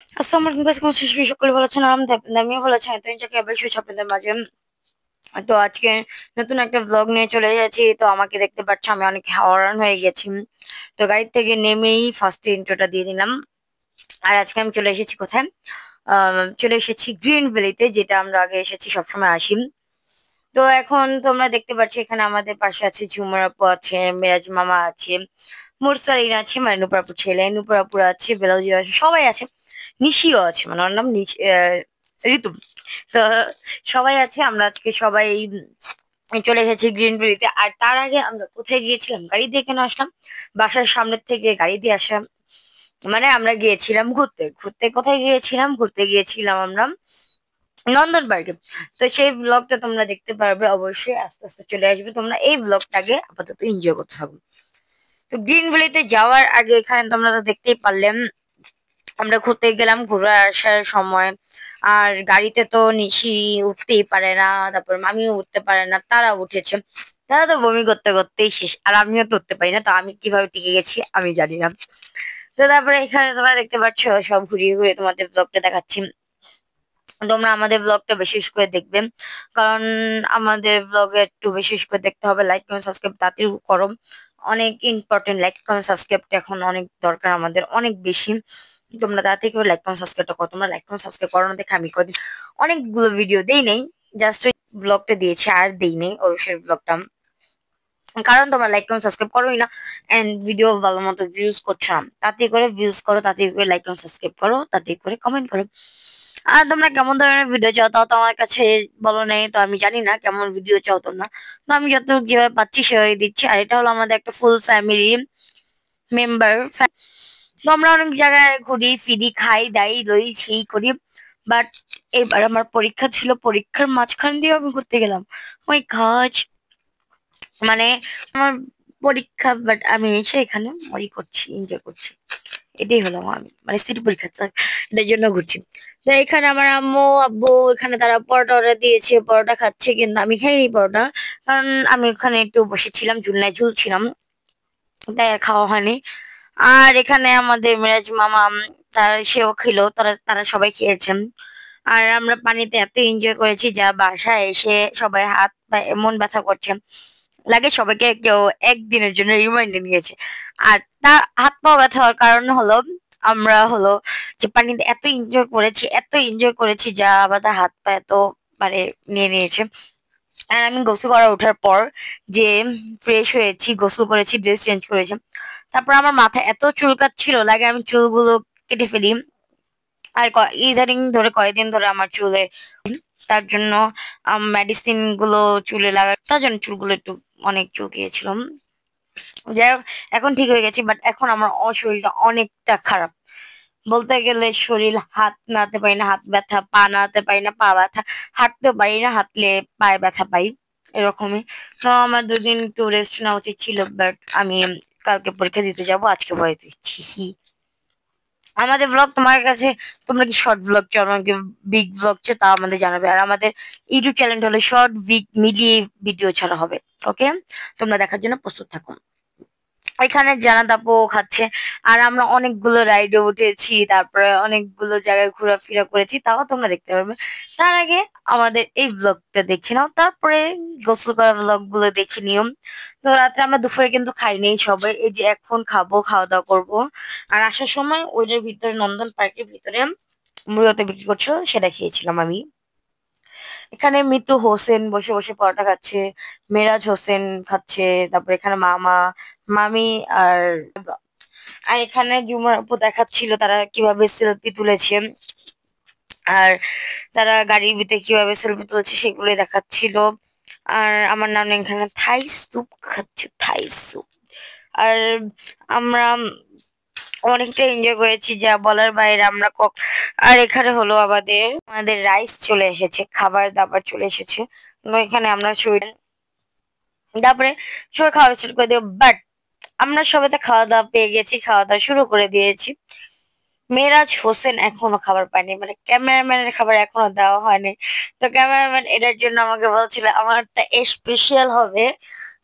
আসসালামু আলাইকুম গাইস, কেমন আছেন? সকলে ভালো আছেন? আমিও ভালো আছি। তো ইনটাকে আবার শুরু আপনাদের মাঝে। তো আজকে নতুন একটা ব্লগ নিয়ে চলে এসেছি। তো আমাকে দেখতে পাচ্ছ, আমি অনেক হয়রান হয়ে গেছি। তো গাড়ি থেকে নেমেই ফার্স্ট ইন্ট্রোটা দিয়ে দিলাম। আর আজকে আমি চলে এসেছি কোথায়? চলে এসেছি গ্রিন ভ্যালিতে, যেটা আমরা আগে এসেছি, সবসময় আসি। তো এখন তোমরা দেখতে পাচ্ছ এখানে আমাদের পাশে আছে ঝুমুর আপু আছে, মেরাজ মামা আছে, মুরসালিন আছে, মানে নুপুর আপুর ছেলে, নুপুর আপুর আছে, বেলাউজি আছে, সবাই আছে। নিশিও আছে, মানে ওর নাম ঋতু। তো সবাই আছে, আমরা আজকে সবাই চলে এসেছি গ্রিন ভ্যালিতে। আর তার আগে আমরা কোথায় গিয়েছিলাম? গাড়ি দিয়ে কেন আসলাম? বাসার সামনের থেকে গাড়ি দিয়ে আসলাম, মানে আমরা গিয়েছিলাম ঘুরতে। ঘুরতে কোথায় গিয়েছিলাম? ঘুরতে গিয়েছিলাম আমরা নন্দন পার্কে। তো সেই ব্লগটা তোমরা দেখতে পারবে অবশ্যই, আস্তে আস্তে চলে আসবে। তোমরা এই ব্লগটাকে আপাতত এনজয় করতে থাকো। তো গ্রিন ভ্যালিতে যাওয়ার আগে এখানে তোমরা তো দেখতেই পারলেন, আমরা ঘুরতে গেলাম, ঘুরে আসার সময় আর গাড়িতে তো নিশি উঠতেই পারে না, তারপর মামিও উঠতে পারে না, তারা উঠেছে। তারা তো বমি করতে করতেই শেষ, আর আমিও তো উঠতে পারি না। তো আমি কিভাবে টিকে গেছি আমি জানি না। তো তারপরে এখানে তোমরা দেখতে পাচ্ছ, সব ঘুরিয়ে ঘুরিয়ে তোমাদের ব্লগটা দেখাচ্ছি। তোমরা আমাদের ব্লগটা বিশেষ করে দেখবে, কারণ আমাদের ব্লগে একটু বিশেষ করে দেখতে হবে। লাইক কমেন্ট সাবস্ক্রাইব তাড়াতাড়ি করো, অনেক ইম্পর্টেন্ট। লাইক কমেন্ট সাবস্ক্রাইবটা এখন অনেক দরকার, আমাদের অনেক বেশি। তোমরা তাড়াতাড়ি করে লাইক কমেন্ট সাবস্ক্রাইবটা করো। তোমরা লাইক কমেন্ট সাবস্ক্রাইব করো না দেখে আমি কদিন অনেকগুলো ভিডিও দেই নেই, জাস্ট ওই ব্লগটা দিয়েছি আর দেই নেই অবশ্যই ব্লগটা, কারণ তোমরা লাইক কমেন্ট সাবস্ক্রাইব করোই না এন্ড ভিডিও ভালো মতো ভিউজ করছো না। তাতে করে ভিউজ করো, তাতে করে লাইক কমেন্ট সাবস্ক্রাইব করো, তাতে করে কমেন্ট করো। আর তোমরা কেমন ধরনের ভিডিও চাও তাও তো আমার কাছে বলো নেই, তো আমি জানি না কেমন ভিডিও চাও তোমরা। তো আমি যত যেভাবে পাচ্ছি সেভাবে দিচ্ছি। আর এটা হলো আমাদের একটা ফুল ফ্যামিলি মেম্বার। তো আমরা অনেক জায়গায় ঘুরি ফিরি, খাই দাই লই সেই করি। বাট এবার আমার পরীক্ষা ছিল, পরীক্ষার মাঝখান দিয়ে আমি ঘুরতে গেলাম। ওই কাজ, মানে আমার পরীক্ষা, বাট আমি এসে এখানে ওই করছি, এনজয় করছি। এটাই হলো আমি, মানে সিটি পরীক্ষা তো, এটার জন্য ঘুরছি। তো এখানে আমার আম্মু আব্বু, এখানে তারা পরোটা অর্ডার দিয়েছে, পরোটা খাচ্ছে, কিন্তু আমি খাইনি পরোটা, কারণ আমি ওখানে একটু বসেছিলাম, ঝুলনায় ঝুলছিলাম, তাই আর খাওয়া হয়নি। আর এখানে আমাদের মিরাজ মামা, তারা সেও খেলো, তারা তারা সবাই খেয়েছেন। আর আমরা পানিতে এত এনজয় করেছি, যা বাসায় এসে সবাই হাত পা এমন ব্যথা করছে, লাগে সবাইকে কেউ একদিনের জন্য রিমাইন্ডে নিয়েছে। আর তার হাত পা ব্যথা হওয়ার কারণ হলো, আমরা হলো যে পানিতে এত এনজয় করেছি, এত এনজয় করেছি, যা আমাদের হাত পা এত মানে নিয়ে নিয়েছে। আর আমি গোসল করা ওঠার পর যে ফ্রেশ হয়েছি, গোসল করেছি, ড্রেস চেঞ্জ করেছি, তারপর আমার মাথা এত চুলকাচ্ছিল, লাগে আমি চুলগুলো কেটে ফেলি। আর ইদানিং ধরে কয়েকদিন ধরে আমার চুলে, তার জন্য মেডিসিন গুলো চুলে লাগা, তার জন্য চুলগুলো একটু অনেক চুলকিয়েছিল। যাই হোক, এখন ঠিক হয়ে গেছি, বাট এখন আমার শরীরটা অনেকটা খারাপ। বলতে গেলে শরীর, হাত নাড়াতে পারি না, হাত ব্যথা, পা নাড়াতে পারি না, পা ব্যথা, হাঁটতেও পারি না, হাঁটলে পায়ে ব্যথা পাই, এরকমই। তো আমার 2 দিন একটু রেস্ট নেওয়া উচিত ছিল, বাট আমি কালকে পরীক্ষা দিতে যাব, আজকে ভয় দিচ্ছি। আমাদের ব্লগ তোমার কাছে, তোমরা কি শর্ট ব্লগ চাও নাকি বিগ ব্লগ চাও, তা আমাদের জানাবে। আর আমাদের ইউটিউব চ্যানেল হলো শর্ট বিগ মিলিয়ে ভিডিও ছাড়া হবে। ওকে, তোমরা দেখার জন্য প্রস্তুত থাকো। এখানে জানাত আপু খাচ্ছে, আর আমরা অনেকগুলো রাইডে উঠেছি, তারপরে অনেকগুলো জায়গায় ঘোরাফেরা করেছি, তাও তোমরা দেখতে পারবে। তার আগে আমাদের এই ব্লগটা দেখে নাও, তারপরে গোসল করা ব্লগ গুলো দেখে নিও। তো রাত্রে আমরা দুপুরে কিন্তু খাইনি, সবাই এই যে এখন খাবো, খাওয়া দাওয়া করবো। আর আসার সময় ওইটার ভিতরে, নন্দন পার্কের ভিতরে মুড়িতে বিক্রি করছিল, সেটা খেয়েছিলাম আমি। এখানে মিতু হোসেন বসে বসে পরোটা খাচ্ছে, মেরাজ হোসেন খাচ্ছে, তারপর এখানে মামা মামি আর আর এখানে ঝুমার আপু দেখাচ্ছিল তারা কিভাবে সেলফি তুলেছে, আর তারা গাড়ির ভিতরে কিভাবে সেলফি তুলেছে সেগুলো দেখাচ্ছিল। আর আমার নানু এখানে থাই স্যুপ খাচ্ছে, থাই স্যুপ। আর আমরা অনেকটা এনজয় করেছি, যা বলার বাইরে। আমরা আর এখানে হলো আমাদের আমাদের রাইস চলে এসেছে, খাবার দাবার চলে এসেছে। তো এখানে আমরা তারপরে সবাই খাওয়া স্টার্ট করে দেবো, বাট আমরা সবাই তো খাওয়া দাওয়া পেয়ে গেছি, খাওয়া দাওয়া শুরু করে দিয়েছি। মেরাজ হোসেন এখনো খাবার পায়নি, মানে ক্যামেরাম্যানের খাবার এখনো দেওয়া হয়নি। তো ক্যামেরাম্যান এটার জন্য আমাকে বলছিল আমারটা স্পেশাল হবে,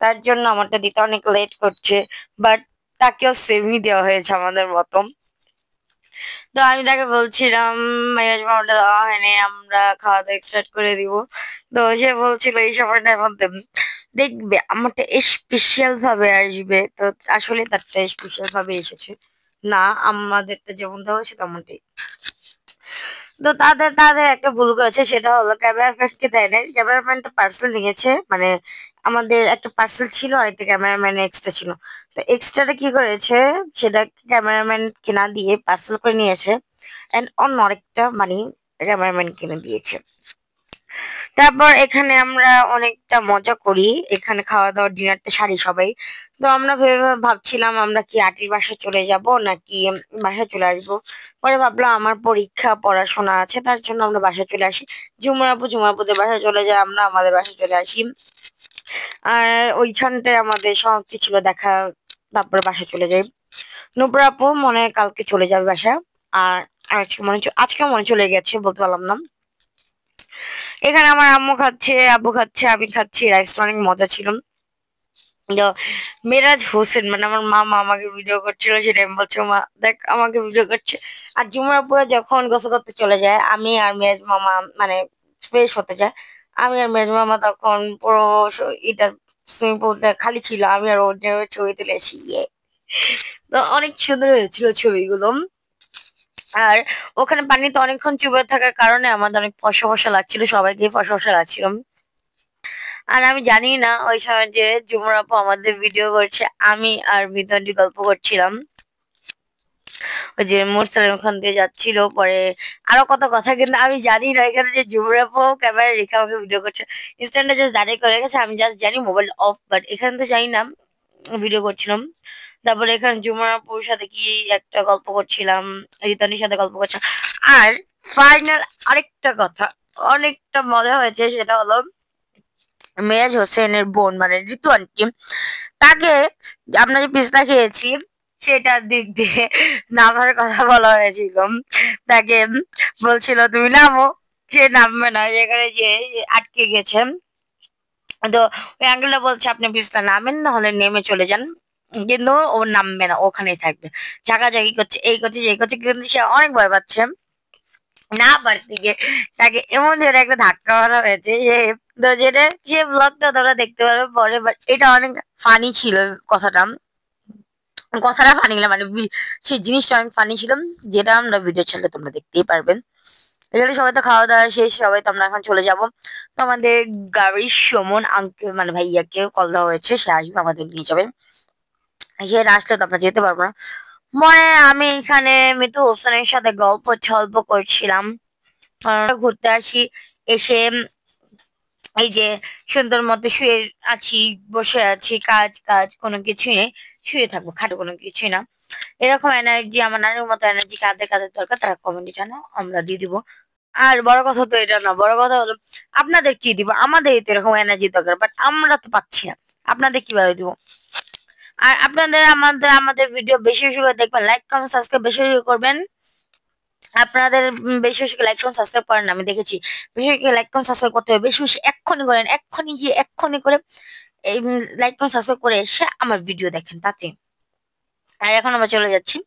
তার জন্য আমারটা দিতে অনেক লেট করছে। বাট তাকেও সেমই দেওয়া হয়েছে আমাদের মতো। তো আমি তাকে বলছিলাম মেয়াজ মামাটা দেওয়া হয়নি, আমরা খাওয়া দাওয়া স্টার্ট করে দিব। তো সে বলছিল এই সময়টার মধ্যে দেখবে আমারটা স্পেশাল ভাবে আসবে। তো আসলে তারটা স্পেশাল ভাবে এসেছে না, আমাদেরটা যেমন দেওয়া হয়েছে তেমনটাই। তো তাদের তাদের একটা ভুল করেছে, সেটা হলো ক্যামেরাম্যানকে দেয় নাই, ক্যামেরাম্যানটা পার্সেল নিয়েছে, মানে আমাদের একটা পার্সেল ছিল আর একটা ক্যামেরাম্যান এক্সট্রা ছিল। তো এক্সট্রাটা কি করেছে, সেটা ক্যামেরাম্যান কিনা দিয়ে পার্সেল করে নিয়েছে, এন্ড অন্য আরেকটা মানে ক্যামেরাম্যান কিনে দিয়েছে। তারপর এখানে আমরা অনেকটা মজা করি, এখানে খাওয়া দাওয়া ডিনারটা সারি সবাই। তো আমরা ভাবছিলাম আমরা কি আটির বাসায় চলে যাব নাকি বাসায় চলে আসবো। পরে ভাবলাম আমার পরীক্ষা পড়াশোনা আছে, তার জন্য আমরা বাসায় চলে আসি। ঝুমুর আপুদের বাসায় চলে যায়, আমরা আমাদের বাসায় চলে আসি। আর ওইখানটায় আমাদের সমাপ্তি ছিল দেখা, তারপরে বাসায় চলে যাই। নুপুর আপু মনে হয় কালকে চলে যাবে বাসায়, আর আজকে মনে চলে গেছে, বলতে পারলাম না। এখানে আমার আম্মু খাচ্ছে, আব্বু খাচ্ছে, আমি খাচ্ছি, রাইসটা অনেক মজা ছিল। তো মেরাজ হোসেন মানে আমার মামা আমাকে ভিডিও করছিল, সেটা আমি বলছি মা দেখ আমাকে ভিডিও করছে। আর জুমারপুরে যখন গোসল করতে চলে যায়, আমি আর মেজ মামা মানে ফ্রেশ হতে যায়, আমি আর মেজ মামা তখন পুরো এটা সুইমিং পুলটা খালি ছিল, আমি আর ওর জন্য ছবি তুলেছি। তো অনেক সুন্দর হয়েছিল ছবিগুলো। আর ওখানে পানিতে অনেকক্ষণ চুবে থাকার কারণে আমাদের অনেক ফসা ফসা লাগছিল, সবাইকে ফসা ফসা লাগছিল। আর আমি জানি না ওই সময় যে ঝুমুর আপু আমাদের ভিডিও করছে, আমি আর বিদ্যান্তি গল্প করছিলাম। ওই যে মোটরসাইকেল ওখান দিয়ে যাচ্ছিল, পরে আরো কত কথা, কিন্তু আমি জানি না এখানে যে ঝুমুর আপু ক্যামেরা রেখে আমাকে ভিডিও করছে। স্ট্যান্ডে জাস্ট দাঁড়িয়ে করে রেখেছে, আমি জাস্ট জানি মোবাইল অফ, বাট এখানে তো জানি না ভিডিও করছিলাম। তারপরে এখানে ঝুমুর আপুর সাথে কি একটা গল্প করছিলাম, রিতানির সাথে গল্প করছিলাম। আর ফাইনাল আরেকটা কথা, অনেকটা মজা হয়েছে, সেটা হলো মেরাজ হোসেনের বোন মানে ঋতু আন্টি, তাকে আমরা যে পিস্তা খেয়েছি সেটার দিক দিয়ে নামার কথা বলা হয়েছিল। তাকে বলছিল তুমি নামো, সে নামবে না, যেখানে যে আটকে গেছে। তো ওই আঙ্কেলটা বলছে আপনি পিস্তা নামেন, না হলে নেমে চলে যান, কিন্তু ও নামবে না, ওখানেই থাকবে। ঝাঁকাঝাঁকি করছে, এই করছে সেই করছে, কিন্তু সে অনেক ভয় পাচ্ছে না পারতে গিয়ে। তাকে এমন জোরে একটা ধাক্কা মারা হয়েছে যে, তো যেটা সে ব্লগটা তোমরা দেখতে পারবে পরে, বাট এটা অনেক ফানি ছিল। কথাটা কথাটা ফানি না, মানে সেই জিনিসটা অনেক ফানি ছিল, যেটা আমরা ভিডিও ছাড়লে তোমরা দেখতেই পারবেন। এখানে সবাই তো খাওয়া দাওয়া শেষ, সবাই তো আমরা এখন চলে যাব। তো আমাদের গাড়ির সুমন আঙ্কেল মানে ভাইয়াকে কল দেওয়া হয়েছে, সে আসবে আমাদের নিয়ে যাবে। সে না আসলে তো আমরা যেতে পারবো না। মনে আমি এখানে মিতু হোসেনের সাথে গল্প ছল্প করছিলাম, ঘুরতে আসি, এসে এই যে সুন্দর মতো শুয়ে আছি, বসে আছি, কাজ কাজ কোনো কিছুই নেই, শুয়ে থাকবো, খাটো কোনো কিছুই না। এরকম এনার্জি আমার নানুর মতো এনার্জি কাদের কাদের দরকার তারা কমেন্টে জানাও, আমরা দিয়ে দিব। আর বড় কথা তো এটা না, বড় কথা হলো আপনাদের কি দিব, আমাদের তো এরকম এনার্জি দরকার, বাট আমরা তো পাচ্ছি না, আপনাদের কিভাবে দিব। আর আপনাদের আমাদের আমাদের ভিডিও বেশি বেশি করে দেখবেন, লাইক কমেন্ট সাবস্ক্রাইব বেশি বেশি করবেন। আপনাদের বেশি বেশি লাইক করুন, সাবস্ক্রাইব করেন না, আমি দেখেছি বেশি বেশি লাইক করুন, সাবস্ক্রাইব করতে হবে, বেশি বেশি এক্ষুনি করেন, এক্ষুনি গিয়ে এক্ষুনি করে এই লাইক করুন সাবস্ক্রাইব করে এসে আমার ভিডিও দেখেন তাতে। আর এখন আমরা চলে যাচ্ছি।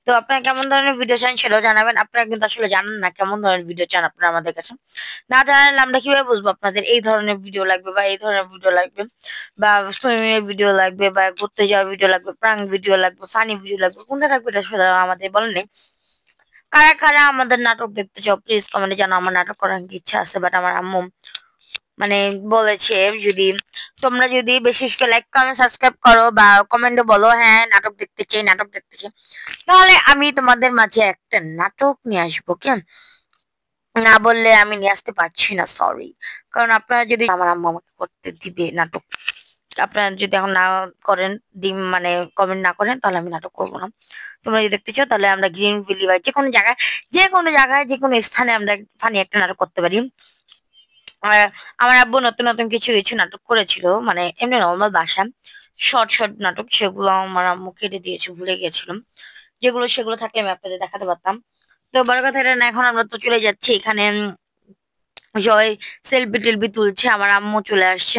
তো আপনারা কেমন ধরনের ভিডিও চান সেটাও জানাবেন, আপনারা কিন্তু আসলে জানেন না কেমন ধরনের ভিডিও চান আপনারা আমাদের কাছে। না জানালে আমরা কিভাবে বুঝবো আপনাদের এই ধরনের ভিডিও লাগবে বা এই ধরনের ভিডিও লাগবে, বা সুইমিং এর ভিডিও লাগবে, বা ঘুরতে যাওয়ার ভিডিও লাগবে, প্রাঙ্ক ভিডিও লাগবে, ফানি ভিডিও লাগবে, কোনটা লাগবে এটা সেটা আমাদের বলেন। কারা কারা আমাদের নাটক দেখতে চাও প্লিজ কমেন্টে জানাও, আমার নাটক করার কি ইচ্ছা আছে, বাট আমার আম্মু মানে বলেছে যদি তোমরা যদি বেশি লাইক কমেন্ট সাবস্ক্রাইব করো বা কমেন্টে বলো হ্যাঁ নাটক দেখতে চাই নাটক দেখতে চাই, তাহলে আমি তোমাদের মাঝে একটা নাটক নিয়ে আসবো। কেন না বললে আমি নিয়ে আসতে পারছি না, সরি। কারণ আপনারা যদি আমার আম্মু আমাকে করতে দিবে নাটক, আপনারা যদি এখন না করেন ডিম মানে কমেন্ট না করেন, তাহলে আমি নাটক করবো না। তোমরা যদি দেখতে চাও তাহলে আমরা গ্রিন ভ্যালি বা যে কোনো জায়গায় যে কোনো জায়গায় যে কোনো স্থানে আমরা ফানি একটা নাটক করতে পারি। আর আমার আব্বু নতুন নতুন কিছু কিছু নাটক করেছিল, মানে এমনি নর্মাল ভাষা শর্ট শর্ট নাটক, সেগুলো আমার আম্মু কেটে দিয়েছে, ভুলে গেছিলাম। যেগুলো সেগুলো থাকলে আমি আপনাদের দেখাতে পারতাম। তো বড় কথা এটা না, এখন আমরা তো চলে যাচ্ছি। এখানে সবাই সেলফি টেলফি তুলছে, আমার আম্মু চলে আসছে,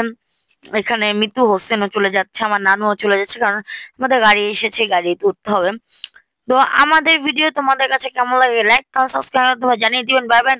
এখানে মিতু হোসেনও চলে যাচ্ছে, আমার নানুও চলে যাচ্ছে, কারণ আমাদের গাড়ি এসেছে, গাড়িতে উঠতে হবে। তো আমাদের ভিডিও তোমাদের কাছে কেমন লাগে লাইক কমেন্ট সাবস্ক্রাইব অথবা জানিয়ে দিবেন। Bye bye.